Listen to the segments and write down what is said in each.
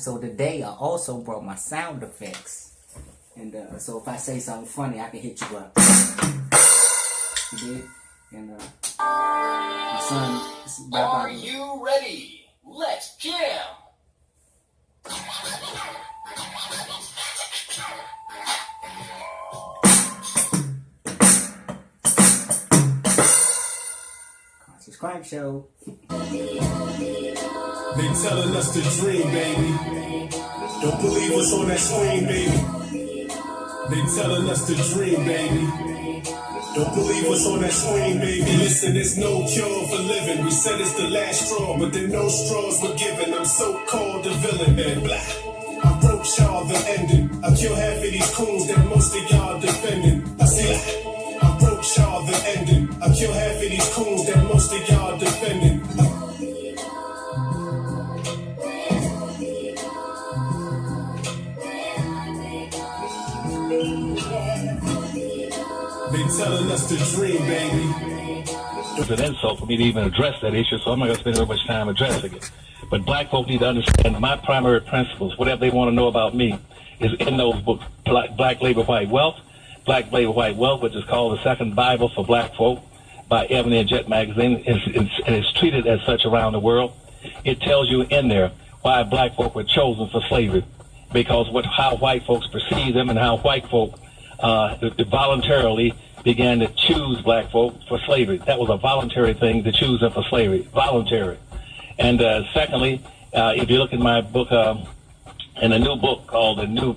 So today I also brought my sound effects. And so if I say something funny, I can hit you up. You did? And my son is Are you ready? Let's jam! Conscious Crime Show. They telling us to dream, baby. Don't believe what's on that screen, baby. They telling us to dream, baby. Don't believe what's on that screen, baby. Listen, there's no cure for living. We said it's the last straw, but then no straws were given. I'm so-called the villain, man. Blah. I wrote y'all the ending. I kill half of these coons that most of y'all defending. I see I wrote y'all the ending. I kill half of these coons that most of y'all defending. They telling us to dream, baby. It's an insult for me to even address that issue, so I'm not going to spend very much time addressing it. But black folk need to understand my primary principles, whatever they want to know about me, is in those books, Black Labor, White Wealth, Black Labor, White Wealth, which is called the Second Bible for Black Folk by Ebony and Jet magazine, and it's treated as such around the world. It tells you in there why black folk were chosen for slavery, because how white folks perceive them and how white folk voluntarily began to choose black folk for slavery. That was a voluntary thing to choose them for slavery, voluntary. And secondly, if you look at my book, in a new book called The New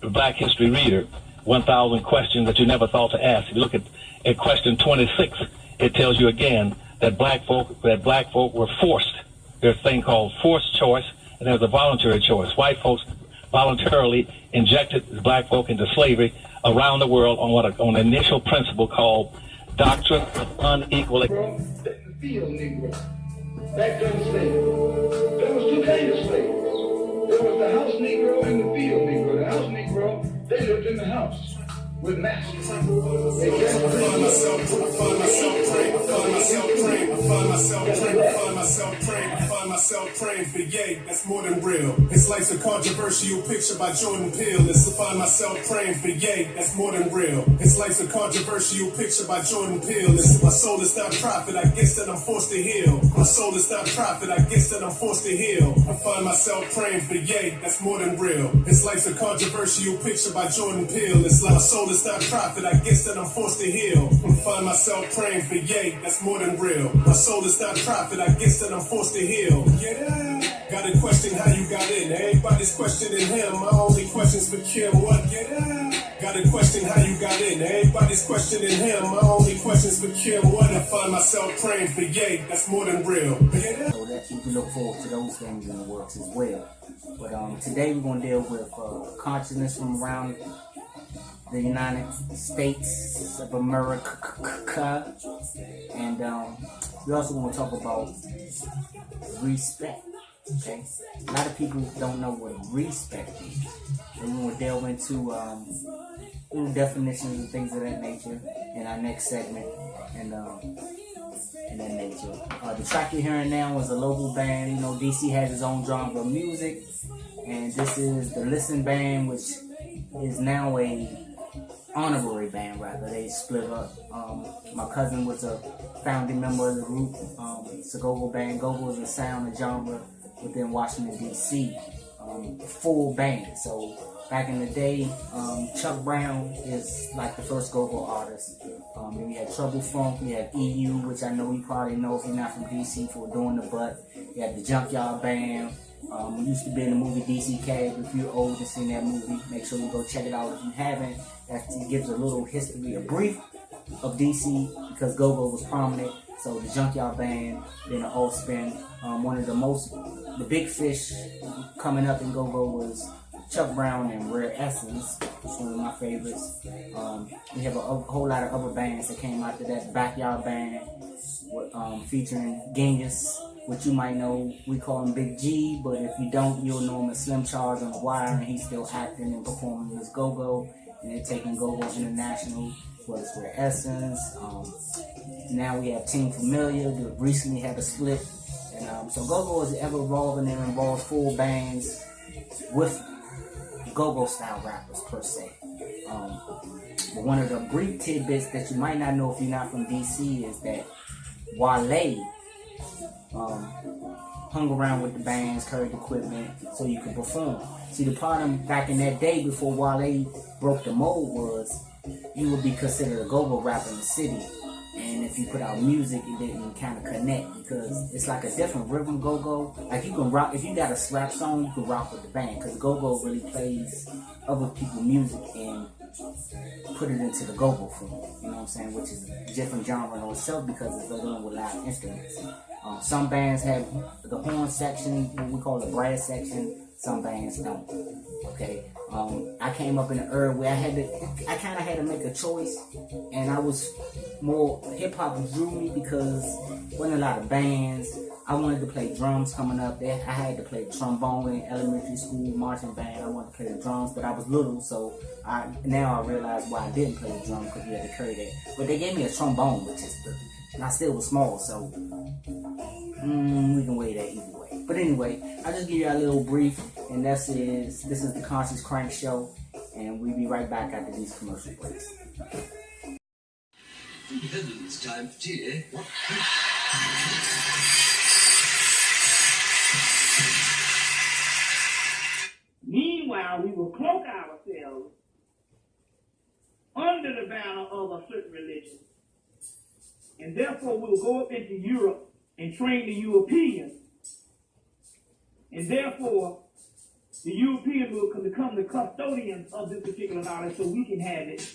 Black History Reader, 1,000 Questions That You Never Thought to Ask. If you look at question 26, it tells you again that black folk were forced. There's a thing called forced choice, and there's a voluntary choice. White folks voluntarily injected black folk into slavery around the world on an initial principle called doctrine of unequal. The field Negro. Back during slavery, there was two kinds of slaves. There was the house Negro and the field Negro. The house Negro, they lived in the house with masters. I find myself praying for yay, that's more than real. It's life's a controversial picture by Jordan Peele. It's to find myself praying for yay, that's more than real. It's life's a controversial picture by Jordan Peele. It's my soul is not profit, I guess that I'm forced to heal. My soul is not profit, I guess that I'm forced to heal. I find myself praying for yay, that's more than real. It's life's a controversial picture by Jordan Peele. It's like my soul is not profit, I guess that I'm forced to heal. I find myself praying for yay, that's more than real. My soul is not profit, I guess that I'm forced to heal. Yeah, got a question how you got in. Everybody's questioning him. My only question's for Kim. What? Yeah, got a question how you got in. Everybody's questioning him. My only question's for Kim. What? I find myself praying for yay. That's more than real. Yeah. So that you can look forward to those things in the works as well. But today we're going to deal with consciousness from around the United States of America, and we're also going to talk about respect. Okay, a lot of people don't know what respect is, and we're going to delve into little definitions and things of that nature in our next segment, and that nature. The track you're hearing now is a local band. You know, DC has its own genre of music, and this is the Listen Band, which is now a honorary band, rather. They split up. My cousin was a founding member of the group. It's a go-go band. Go-go is a sound and genre within Washington, D.C. Full band. So back in the day, Chuck Brown is like the first go-go artist. And we had Trouble Funk, we had EU, which I know you probably know if you're not from D.C. for Doing the Butt. We had the Junkyard Band. We used to be in the movie DC Cab. If you're old and seen that movie, make sure you go check it out. If you haven't, that gives a little history, a brief of DC, because go-go was prominent. So the Junkyard Band, then the All-Spin. One of the big fish coming up in go-go was Chuck Brown and Rare Essence. It's one of my favorites. We have a whole lot of other bands that came after that. Backyard Band, featuring Genghis, which you might know, we call him Big G, but if you don't, you'll know him as Slim Charge on The Wire, and he's still acting and performing his go-go, and they're taking go-go international, as well as Rare Essence. Now we have Team Familiar, that recently had a split, and so go-go is ever evolving and involves full bands, with go-go style rappers per se. But one of the brief tidbits that you might not know if you're not from DC is that Wale hung around with the bands, carried equipment so you could perform. See, the problem back in that day before Wale broke the mold was you would be considered a go-go rapper in the city. And if you put out music, it didn't kind of connect because it's like a different rhythm go-go. Like you can rock, if you got a slap song, you can rock with the band because go-go really plays other people's music and put it into the go-go form. You know what I'm saying? Which is a different genre in itself because it's dealing with live instruments. Some bands have the horn section, what we call the brass section. Some bands don't. Okay. I came up in an era where I kind of had to make a choice, and I was more hip hop drew me because there wasn't a lot of bands. I wanted to play drums coming up there. I had to play trombone in elementary school, marching band. I wanted to play the drums, but I was little, so now I realize why I didn't play the drum because we had to carry that. But they gave me a trombone, and I still was small, so we can weigh that either way. But anyway, I'll just give you a little brief, and this is the Conscious Crank Show, and we'll be right back after these commercial breaks. It's time for tea, eh? What? Meanwhile, we will cloak ourselves under the banner of a certain religion, and therefore we'll go up into Europe and train the Europeans. And therefore, the Europeans will become the custodians of this particular knowledge so we can have it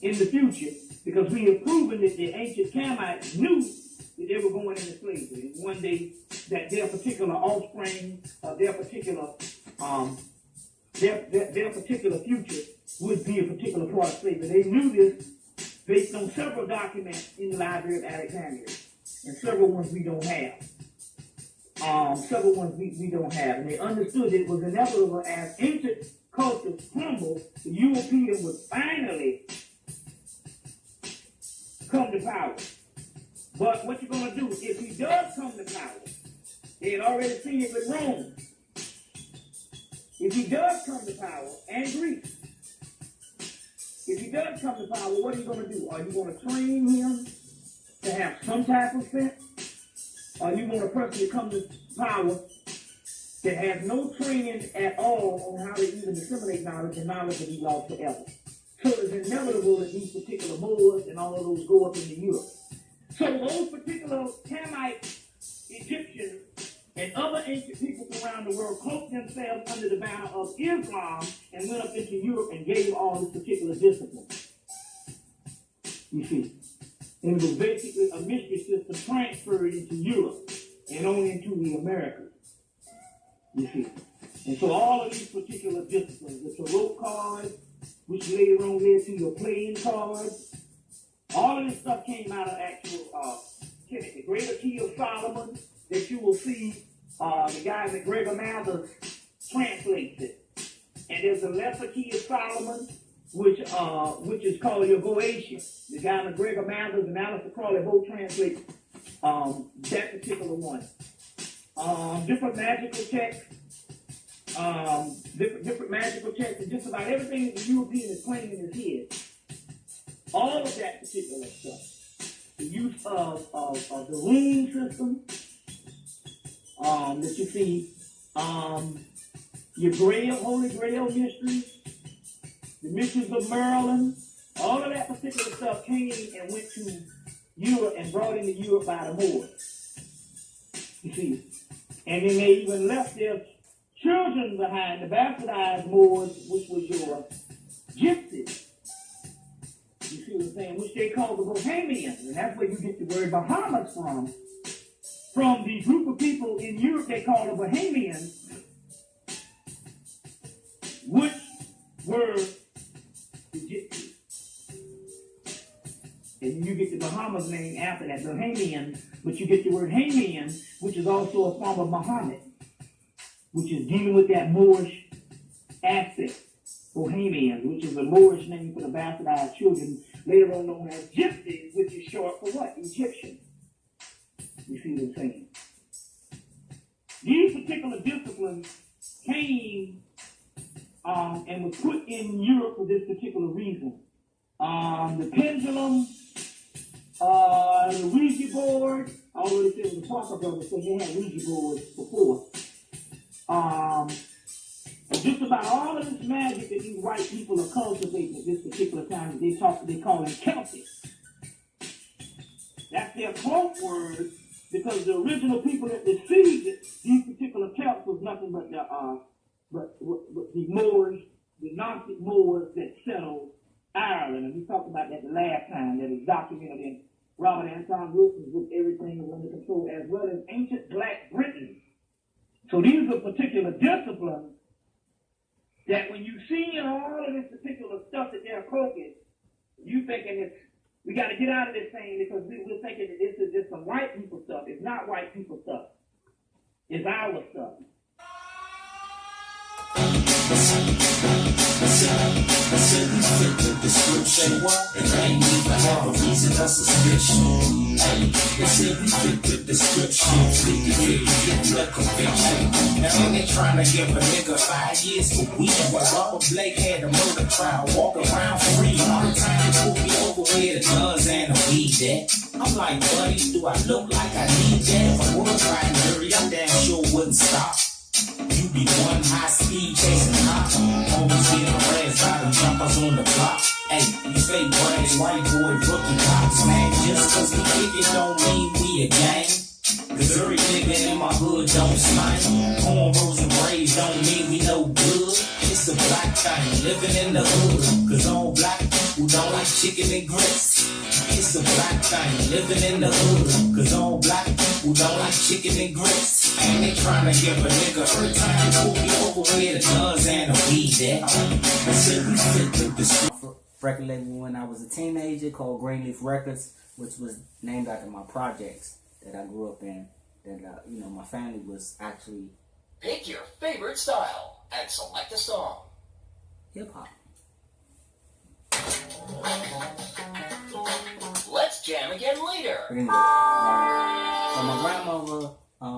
in the future. Because we have proven that the ancient Camites knew that they were going into slavery. And one day, that their particular offspring, their particular future would be a particular part of slavery. They knew this based on several documents in the Library of Alexandria. And several ones we don't have. We don't have. And they understood it was inevitable as ancient cultures crumbled, the European would finally come to power. But what you're going to do, if he does come to power, they had already seen it with Rome. If he does come to power, and Greece, if he does come to power, what are you going to do? Are you going to train him to have some type of sense? Or you want a person to come to power that has no training at all on how to even disseminate knowledge, and knowledge will be lost forever. So it's inevitable that these particular Moors and all of those go up into Europe. So those particular Hamite Egyptians and other ancient people around the world cloaked themselves under the banner of Islam and went up into Europe and gave all this particular discipline. You see. And it was basically a mystery system transferred into Europe and on into the Americas. You see. And so all of these particular disciplines, the tarot cards, which later on led to your playing cards, all of this stuff came out of actual the Greater Key of Solomon that you will see the guy McGregor Mathers translates it. And there's a Lesser Key of Solomon, which is called your Boeotian. The guy McGregor Mathers and Alistair Crawley both translate that particular one. Different magical texts, different magical texts, and just about everything that the European is claiming is his. All of that particular stuff. The use of the rune system that you see, your Grail, Holy Grail mysteries, the mysteries of Merlin, all of that particular stuff came and went to Europe and brought into Europe by the Moors. You see. And then they even left their children behind, the bastardized Moors, which was your gypsies. You see what I'm saying? Which they call the Bohemians. And that's where you get the word Bahamas from. From the group of people in Europe they call the Bohemians, which were the gypsies. And you get the Bahamas name after that, Bohemian, but you get the word Hamian, which is also a form of Muhammad, which is dealing with that Moorish aspect. Bohemians, which is a Moorish name for the bastardized children, later on known as gypsies, which is short for what? Egyptian. You see what I'm saying? These particular disciplines came the pendulum, the Ouija board. I already said with the Parker brothers, so they had Ouija boards before. And just about all of this magic that these white people are cultivating at this particular time, they call it Celtic. That's their cloak word, because the original people that received these particular Celts was nothing but the Moors, the Gnostic Moors that settled Ireland. And we talked about that the last time, that is documented in Robert Anton Wilson's book, Everything is Under Control, as well as Ancient Black Britain. So these are particular disciplines that when you see in all of this particular stuff that they're cooking, you thinking we got to get out of this thing, because we're thinking that this is just some white people stuff. It's not white people stuff. It's our stuff. Say what? And I ain't even have a reason of suspicion. Hey, they said we fit the description. 50-50, getting the conviction. Now they trying to give a nigga 5 years for weed. While Robert Blake had a murder trial, walk around free. All the time they pull me over where the guns and the weed at. I'm like, buddy, do I look like I need that? If I was riding dirty, I'm damn sure wouldn't stop. You be one high speed chasing hot. Always getting raised by them jumpers on the block. Hey, you fake brains, white boy, rookie cops, man. Just cause we kick it don't mean we a gang. Cause every nigga in my hood don't smile. Cornrows and braids don't mean we no good. It's a black thing, living in the hood. Cause all black people don't like chicken and grits. It's a black thing, living in the hood. Cause all black people don't like chicken and grits. And they tryna give a nigga every time they pull me over where the guns and the weed at. I said we fit the description. Record label when I was a teenager called Greenleaf Records, which was named after my projects that I grew up in. That you know, my family was actually. Pick your favorite style and select a song. Hip hop. Let's jam again later. But anyway, so my grandmother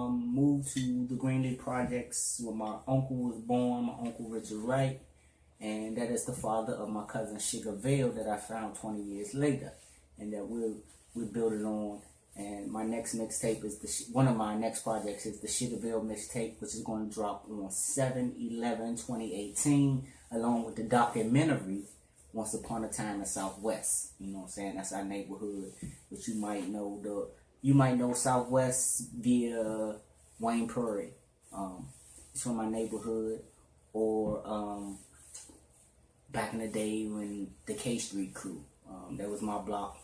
moved to the Greenleaf Projects when my uncle was born, my Uncle Richard Wright, and that is the father of my cousin Sugar Vale that I found 20 years later, and that we're building on. And my next mixtape is one of my next projects is the Sugar Vale mixtape, which is going to drop on 7/11/2018, along with the documentary Once Upon a Time in Southwest. You know what I'm saying? That's our neighborhood, which you might know Southwest via Wayne Prairie. It's from my neighborhood, or back in the day when the K Street crew, that was my block.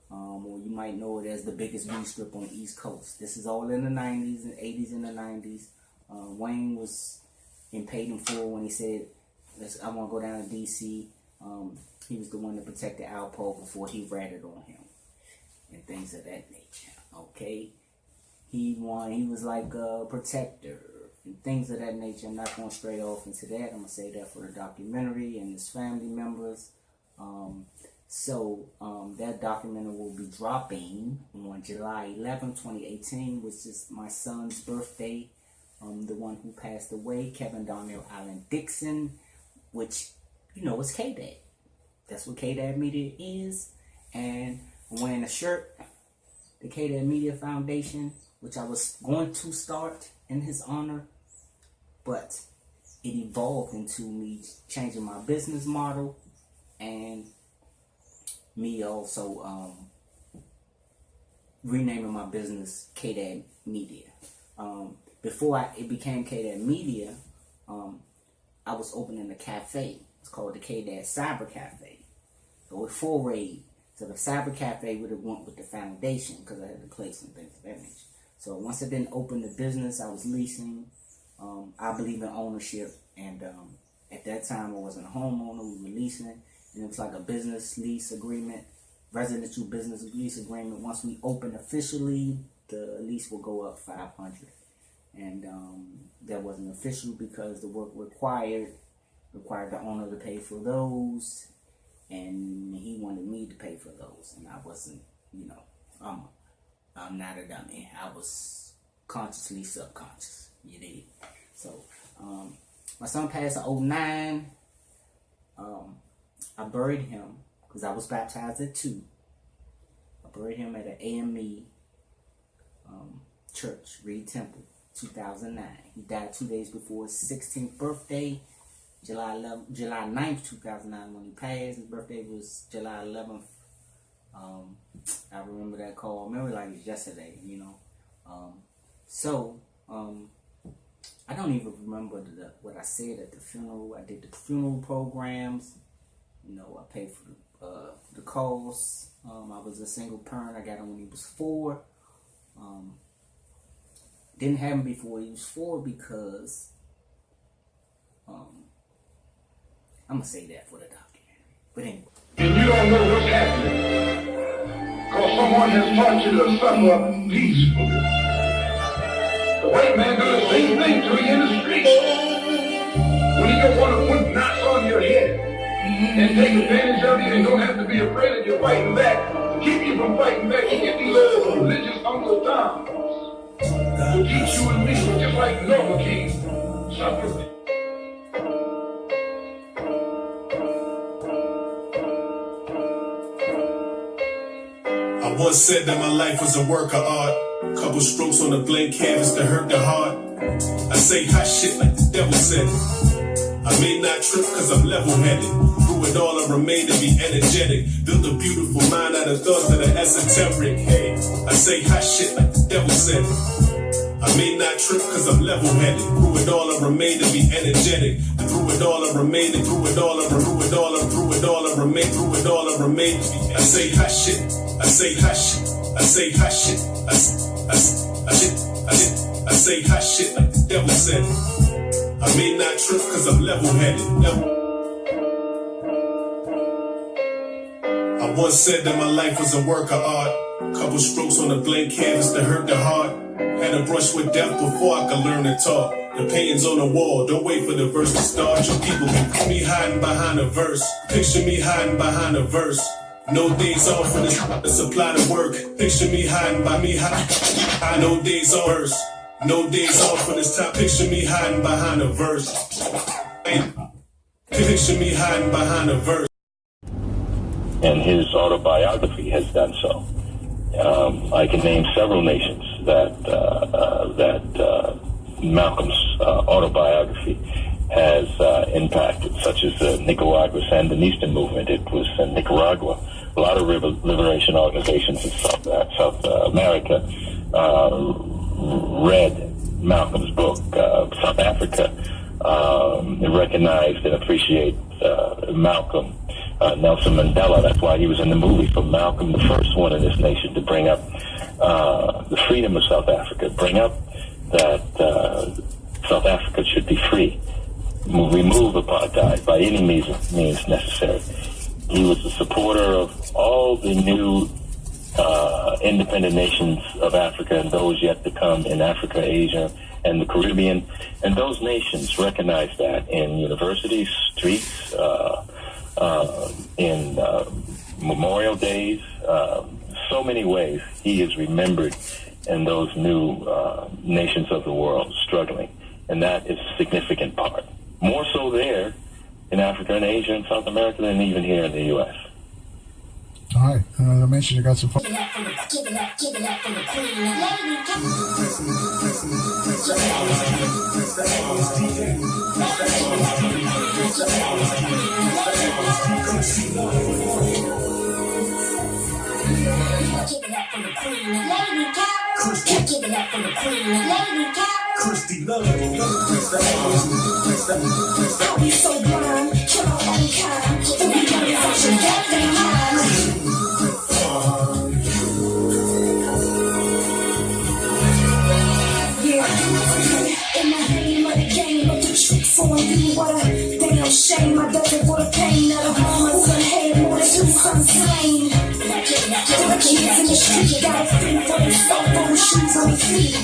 Or you might know it as the biggest view strip on the East Coast. This is all in the 90s and 80s and the 90s. Wayne was in paid in full when he said, I want to go down to D.C. He was the one to protect the Alpo before he ratted on him and things of that nature. Okay? He was like a protector and things of that nature. I'm not going straight off into that. I'm going to say that for the documentary and his family members. So that documentary will be dropping on July 11, 2018, which is my son's birthday. The one who passed away, Kevin Darnell Allen Dixon, which, you know, is K-Dad. That's what K-Dad Media is. And I'm wearing a shirt, the K-Dad Media Foundation, which I was going to start in his honor, but it evolved into me changing my business model and me also renaming my business K-Dad Media. Before it became K-Dad Media, I was opening a cafe. It's called the K-Dad Cyber Cafe. So it forayed. So the Cyber Cafe would have went with the foundation because I had the place and things of that nature. So once I didn't open the business, I was leasing. I believe in ownership, and at that time I wasn't a homeowner. We were leasing. And it was like a business lease agreement, residential business lease agreement. Once we open officially, the lease will go up $500. And that wasn't official because the work required the owner to pay for those, and he wanted me to pay for those. And I wasn't, you know, I'm not a dummy. I was consciously subconscious. You dig? So my son passed in 2009. I buried him because I was baptized at 2. I buried him at an AME church, Reed Temple, 2009. He died 2 days before his 16th birthday, July 9th, 2009. When he passed, his birthday was July 11th. I remember that call. I remember like it was yesterday, you know. I don't even remember what I said at the funeral. I did the funeral programs. You know, I paid for the costs. I was a single parent. I got him when he was 4. Didn't have him before he was 4 because I'm gonna say that for the documentary. But anyway. And you don't know what's happening because someone has taught you to suffer peacefully. The white man does the same thing to you in the street. When he don't want to put knots on your head and take advantage of you and don't have to be afraid that you're fighting back. To keep you from fighting back, you get these old religious Uncle Toms to teach you and me, just like Noah King suffered. I once said that my life was a work of art. Couple strokes on a blank canvas that hurt the heart. I say hot shit like the devil said. I may not trip cause I'm level-headed. Through it all I remain to be energetic. Built a beautiful mind out of thoughts that are esoteric. Hey, I say hot shit like the devil said. I may not trip cause I'm level-headed. Through it all I remain to be energetic. And through it all I remain, and through it all I remain. I say hot shit. I say hot shit. I say hot shit. I say hot shit like the devil said. I may not trip cause I'm level-headed. I once said that my life was a work of art. Couple strokes on a blank canvas that hurt the heart. Had to brush with death before I could learn to talk. The paintings on the wall, don't wait for the verse to start. You people can put me hiding behind a verse. Picture me hiding behind a verse. No days off for this supply to work. Picture me hiding by me high. No days off verse. No days off for this time. Picture me hiding behind a verse. Picture me hiding behind a verse. And his autobiography has done so. I can name several nations that Malcolm's autobiography has impacted, such as the Nicaraguan Sandinista movement. It was in Nicaragua. A lot of liberation organizations in South America read Malcolm's book. South Africa recognized and appreciated Malcolm. Nelson Mandela, that's why he was in the movie for Malcolm, the first one in this nation to bring up the freedom of South Africa, bring up that South Africa should be free, remove apartheid by any means necessary. He was a supporter of all the new independent nations of Africa and those yet to come in Africa, Asia, and the Caribbean. And those nations recognized that in universities, streets, in memorial days, so many ways he is remembered in those new nations of the world struggling. And that is a significant part. More so there in Africa and Asia and South America than even here in the U.S. All right. As I mentioned, you got some fun. Give it up for the queen. Christy Love. I'll be so blind, kill our own kind. The weekend is such a goddamn mind. Yeah, in the name of the game, of the tricks on you, what a damn shame. I dug it for the pain of the mama's and had more than 2 sons slain. For the kids in the street, got a thing for them soft shoes on their feet.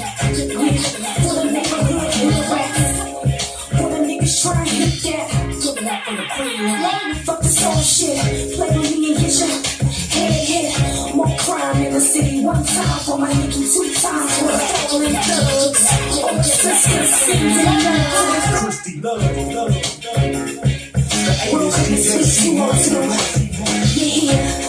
For the neighborhood and the rappers, for the niggas trying to hit that. Giving up for the queen. Fuck this whole shit, play with me and get your head hit. More crime in the city, 1 time for my Nikki, 2 times for the fallen thugs. Christy Love. Welcome to Switch 202. here.